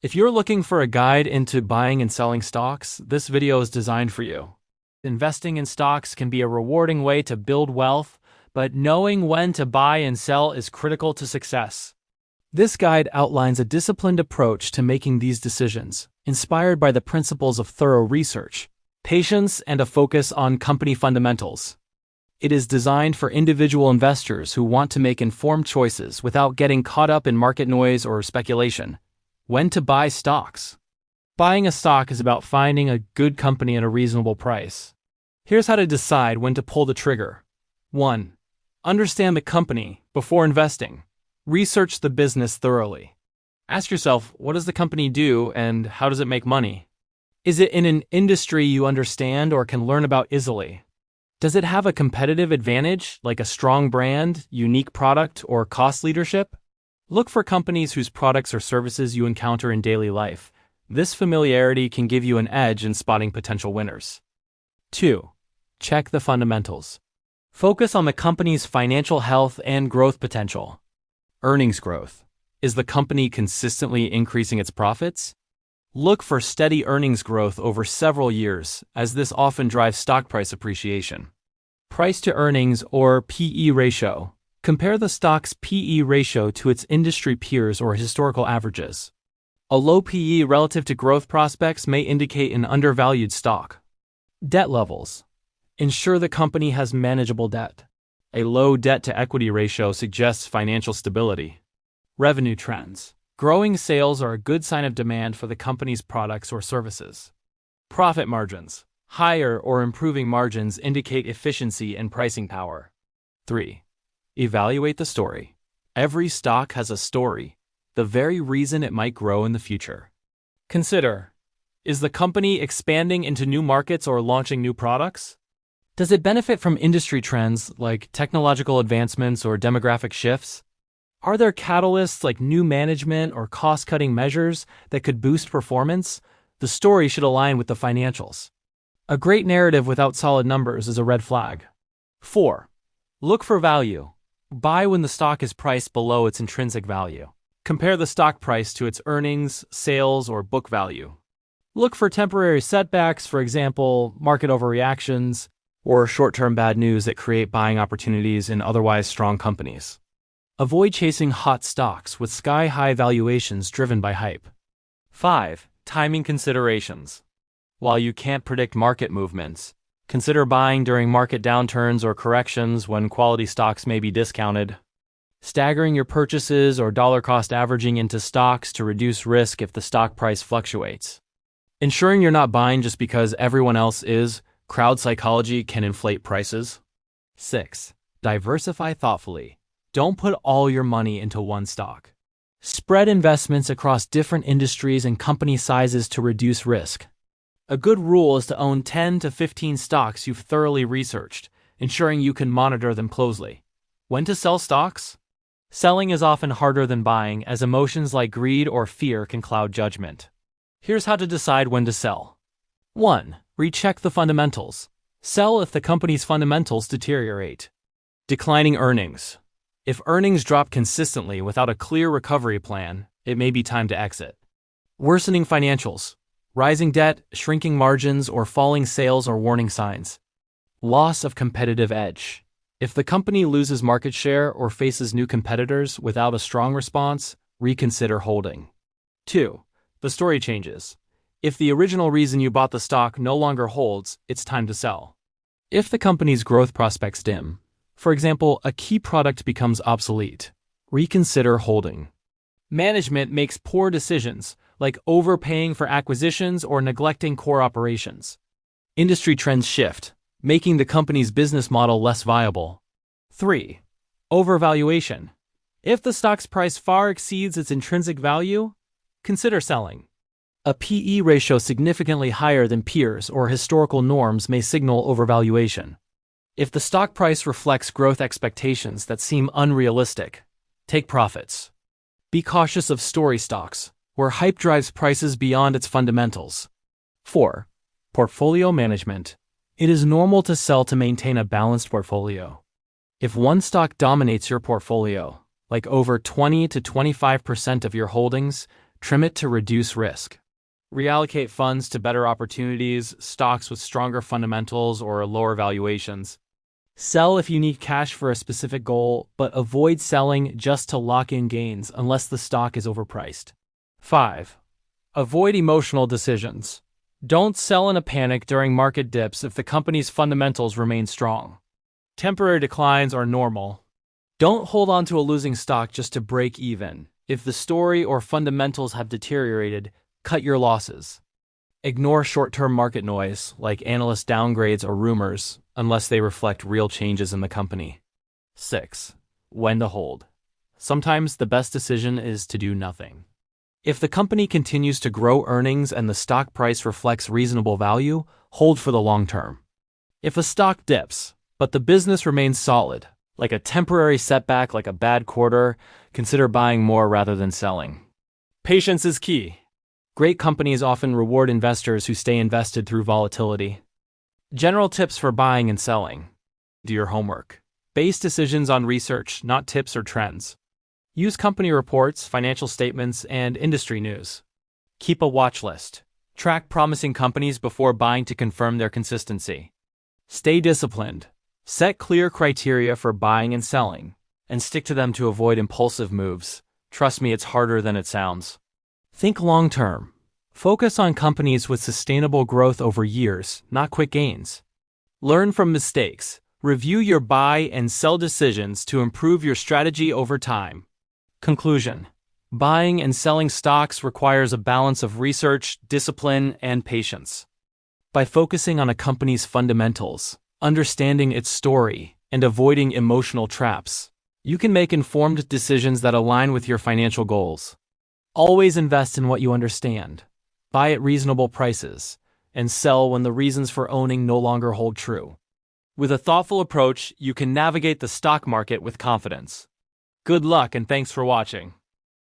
If you're looking for a guide into buying and selling stocks, this video is designed for you. Investing in stocks can be a rewarding way to build wealth, but knowing when to buy and sell is critical to success. This guide outlines a disciplined approach to making these decisions, inspired by the principles of thorough research, patience, and a focus on company fundamentals. It is designed for individual investors who want to make informed choices without getting caught up in market noise or speculation. When to buy stocks. Buying a stock is about finding a good company at a reasonable price. Here's how to decide when to pull the trigger. 1. Understand the company before investing. Research the business thoroughly. Ask yourself, what does the company do and how does it make money? Is it in an industry you understand or can learn about easily? Does it have a competitive advantage, like a strong brand, unique product, or cost leadership? Look for companies whose products or services you encounter in daily life. This familiarity can give you an edge in spotting potential winners. 2. Check the fundamentals. Focus on the company's financial health and growth potential. Earnings growth. Is the company consistently increasing its profits? Look for steady earnings growth over several years, as this often drives stock price appreciation. Price to earnings, or PE ratio. Compare the stock's PE ratio to its industry peers or historical averages. A low PE relative to growth prospects may indicate an undervalued stock. Debt levels. Ensure the company has manageable debt. A low debt-to-equity ratio suggests financial stability. Revenue trends. Growing sales are a good sign of demand for the company's products or services. Profit margins. Higher or improving margins indicate efficiency and pricing power. 3. Evaluate the story. Every stock has a story, the very reason it might grow in the future. Consider, is the company expanding into new markets or launching new products? Does it benefit from industry trends like technological advancements or demographic shifts? Are there catalysts like new management or cost-cutting measures that could boost performance? The story should align with the financials. A great narrative without solid numbers is a red flag. 4. Look for value. Buy when the stock is priced below its intrinsic value. Compare the stock price to its earnings, sales, or book value. Look for temporary setbacks, for example, market overreactions, or short-term bad news that create buying opportunities in otherwise strong companies. Avoid chasing hot stocks with sky-high valuations driven by hype. 5. Timing considerations. While you can't predict market movements, consider buying during market downturns or corrections when quality stocks may be discounted. Staggering your purchases or dollar-cost averaging into stocks to reduce risk if the stock price fluctuates. Ensuring you're not buying just because everyone else is. Crowd psychology can inflate prices. 6. Diversify thoughtfully. Don't put all your money into one stock. Spread investments across different industries and company sizes to reduce risk. A good rule is to own 10 to 15 stocks you've thoroughly researched, ensuring you can monitor them closely. When to sell stocks? Selling is often harder than buying, as emotions like greed or fear can cloud judgment. Here's how to decide when to sell. 1. Recheck the fundamentals. Sell if the company's fundamentals deteriorate. Declining earnings. If earnings drop consistently without a clear recovery plan, it may be time to exit. Worsening financials. Rising debt, shrinking margins, or falling sales are warning signs. Loss of competitive edge. If the company loses market share or faces new competitors without a strong response, reconsider holding. 2. The story changes. If the original reason you bought the stock no longer holds, it's time to sell. If the company's growth prospects dim, for example, a key product becomes obsolete, reconsider holding. Management makes poor decisions, like overpaying for acquisitions or neglecting core operations. Industry trends shift, making the company's business model less viable. 3. Overvaluation. If the stock's price far exceeds its intrinsic value, consider selling. A PE ratio significantly higher than peers or historical norms may signal overvaluation. If the stock price reflects growth expectations that seem unrealistic, take profits. Be cautious of story stocks, where hype drives prices beyond its fundamentals. 4. Portfolio management. It is normal to sell to maintain a balanced portfolio. If one stock dominates your portfolio, like over 20 to 25% of your holdings, Trim it to reduce risk. Reallocate funds to better opportunities, stocks with stronger fundamentals or lower valuations. Sell if you need cash for a specific goal, but avoid selling just to lock in gains unless the stock is overpriced. 5. Avoid emotional decisions. Don't sell in a panic during market dips if the company's fundamentals remain strong. Temporary declines are normal. Don't hold on to a losing stock just to break even. If the story or fundamentals have deteriorated, cut your losses. Ignore short-term market noise, like analyst downgrades or rumors, unless they reflect real changes in the company. 6. When to hold. Sometimes the best decision is to do nothing. If the company continues to grow earnings and the stock price reflects reasonable value, hold for the long term. If a stock dips, but the business remains solid, like a temporary setback like a bad quarter, consider buying more rather than selling. Patience is key. Great companies often reward investors who stay invested through volatility. General tips for buying and selling. Do your homework. Base decisions on research, not tips or trends. Use company reports, financial statements, and industry news. Keep a watch list. Track promising companies before buying to confirm their consistency. Stay disciplined. Set clear criteria for buying and selling, and stick to them to avoid impulsive moves. Trust me, it's harder than it sounds. Think long-term. Focus on companies with sustainable growth over years, not quick gains. Learn from mistakes. Review your buy and sell decisions to improve your strategy over time. Conclusion. Buying and selling stocks requires a balance of research, discipline, and patience. By focusing on a company's fundamentals, understanding its story, and avoiding emotional traps, you can make informed decisions that align with your financial goals. Always invest in what you understand. Buy at reasonable prices, and sell when the reasons for owning no longer hold true. With a thoughtful approach, you can navigate the stock market with confidence. Good luck and thanks for watching.